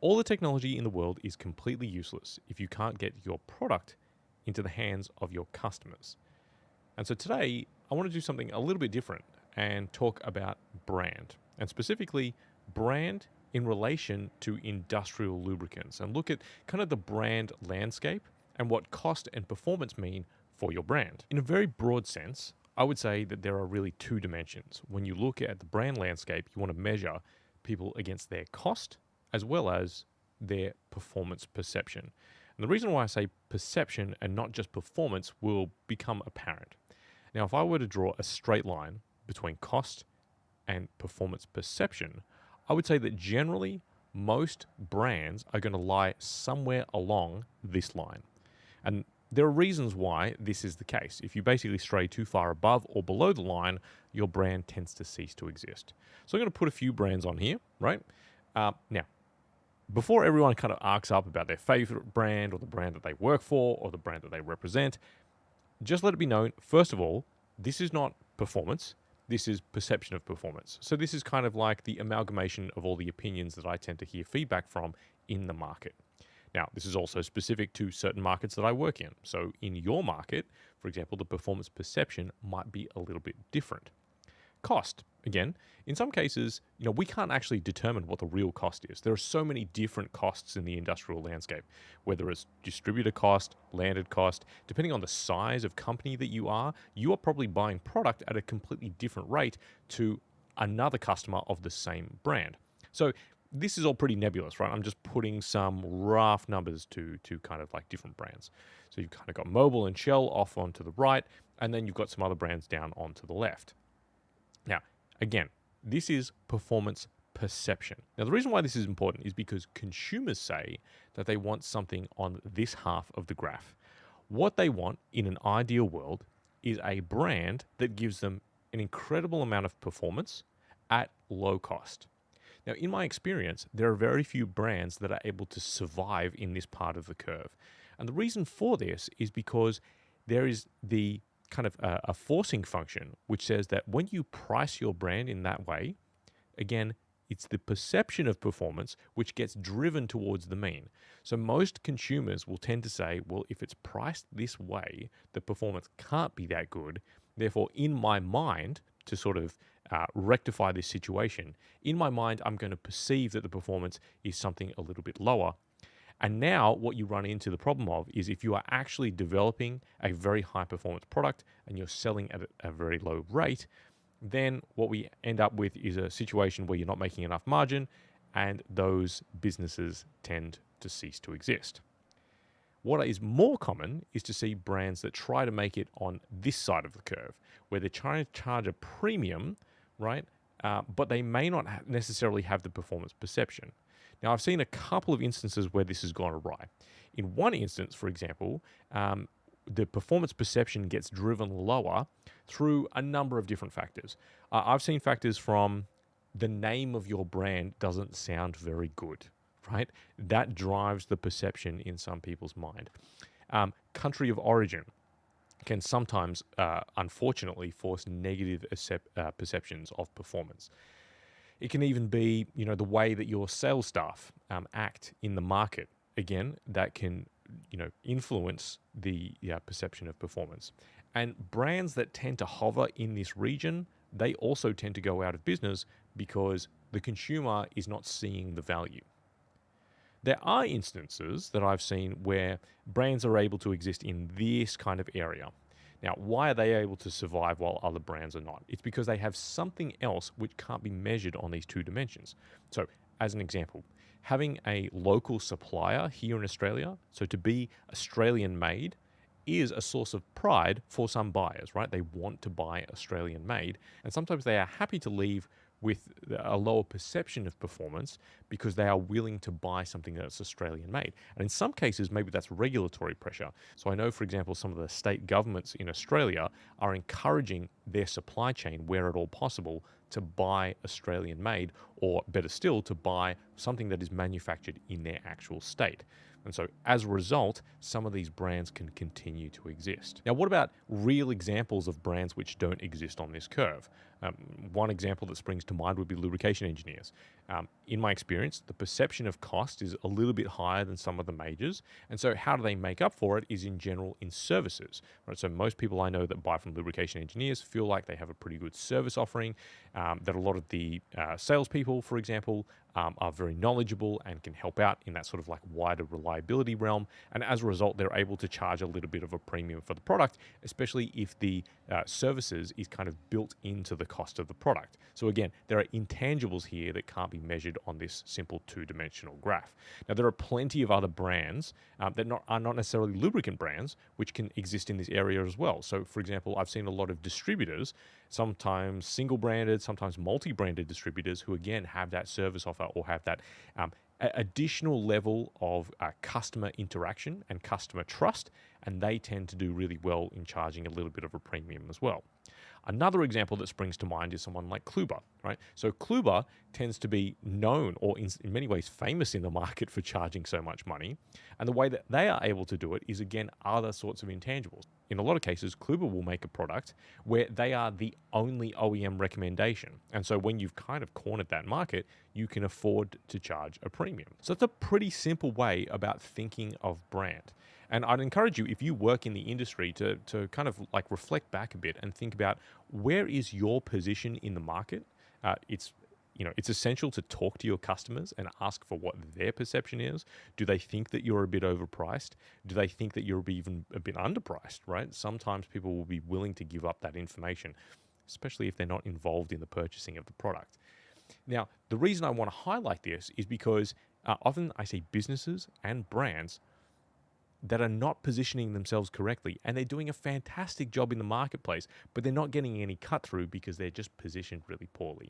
All the technology in the world is completely useless if you can't get your product into the hands of your customers. And so today, I want to do something a little bit different and talk about brand, and specifically brand in relation to industrial lubricants, and look at kind of the brand landscape and what cost and performance mean for your brand. In a very broad sense, I would say that there are really two dimensions. When you look at the brand landscape, you want to measure people against their cost as well as their performance perception. And the reason why I say perception and not just performance will become apparent. Now, if I were to draw a straight line between cost and performance perception, I would say that generally most brands are going to lie somewhere along this line. And there are reasons why this is the case. If you basically stray too far above or below the line, your brand tends to cease to exist. So I'm going to put a few brands on here, right? Now, before everyone kind of arcs up about their favorite brand or the brand that they work for or the brand that they represent, just let it be known, first of all, this is not performance. This is perception of performance. So this is kind of like the amalgamation of all the opinions that I tend to hear feedback from in the market. Now, this is also specific to certain markets that I work in. So in your market, for example, the performance perception might be a little bit different. Cost, again, in some cases, we can't actually determine what the real cost is. There are so many different costs in the industrial landscape, whether it's distributor cost, landed cost, depending on the size of company that you are probably buying product at a completely different rate to another customer of the same brand. So this is all pretty nebulous, right? I'm just putting some rough numbers to kind of like different brands. So you've kind of got Mobile and Shell off onto the right, and then you've got some other brands down onto the left. Now, again, this is performance perception. Now, the reason why this is important is because consumers say that they want something on this half of the graph. What they want in an ideal world is a brand that gives them an incredible amount of performance at low cost. Now, in my experience, there are very few brands that are able to survive in this part of the curve. And the reason for this is because there is the kind of a forcing function, which says that when you price your brand in that way, again, it's the perception of performance which gets driven towards the mean. So most consumers will tend to say, well, if it's priced this way, the performance can't be that good. Therefore, in my mind, to sort of rectify this situation, in my mind, I'm going to perceive that the performance is something a little bit lower. And now what you run into the problem of is if you are actually developing a very high performance product and you're selling at a very low rate, then what we end up with is a situation where you're not making enough margin and those businesses tend to cease to exist. What is more common is to see brands that try to make it on this side of the curve, where they're trying to charge a premium, right? But they may not necessarily have the performance perception. Now, I've seen a couple of instances where this has gone awry. In one instance, for example, the performance perception gets driven lower through a number of different factors. I've seen factors from the name of your brand doesn't sound very good, right? That drives the perception in some people's mind. Country of origin can sometimes, unfortunately, force negative perceptions of performance. It can even be, the way that your sales staff act in the market. Again, that can, influence the perception of performance. And brands that tend to hover in this region, they also tend to go out of business because the consumer is not seeing the value. There are instances that I've seen where brands are able to exist in this kind of area. Now, why are they able to survive while other brands are not? It's because they have something else which can't be measured on these two dimensions. So, as an example, having a local supplier here in Australia, so to be Australian made, is a source of pride for some buyers, right? They want to buy Australian made, and sometimes they are happy to leave with a lower perception of performance because they are willing to buy something that's Australian made. And in some cases, maybe that's regulatory pressure. So I know, for example, some of the state governments in Australia are encouraging their supply chain, where at all possible, to buy Australian made, or better still, to buy something that is manufactured in their actual state. And so as a result, some of these brands can continue to exist. Now, what about real examples of brands which don't exist on this curve? One example that springs to mind would be lubrication engineers. In my experience, the perception of cost is a little bit higher than some of the majors. And so how do they make up for it is in general in services, right? So most people I know that buy from lubrication engineers feel like they have a pretty good service offering, that a lot of the salespeople, for example, are very knowledgeable and can help out in that sort of like wider reliability realm. And as a result, they're able to charge a little bit of a premium for the product, especially if the services is kind of built into the cost of the product. So again, there are intangibles here that can't be measured on this simple two-dimensional graph. Now, there are plenty of other brands that are not necessarily lubricant brands, which can exist in this area as well. So, for example, I've seen a lot of distributors, sometimes single-branded, sometimes multi-branded distributors who, again, have that service offer or have that additional level of customer interaction and customer trust, and they tend to do really well in charging a little bit of a premium as well. Another example that springs to mind is someone like Kluber, right? So Kluber tends to be known or in many ways famous in the market for charging so much money. And the way that they are able to do it is, again, other sorts of intangibles. In a lot of cases, Kluber will make a product where they are the only OEM recommendation. And so when you've kind of cornered that market, you can afford to charge a premium. So it's a pretty simple way about thinking of brand. And I'd encourage you, if you work in the industry, to kind of like reflect back a bit and think about where is your position in the market. It's essential to talk to your customers and ask for what their perception is. Do they think that you're a bit overpriced? Do they think that you're even a bit underpriced, right? Sometimes people will be willing to give up that information, especially if they're not involved in the purchasing of the product. Now, the reason I want to highlight this is because often I see businesses and brands that are not positioning themselves correctly, and they're doing a fantastic job in the marketplace, but they're not getting any cut through because they're just positioned really poorly.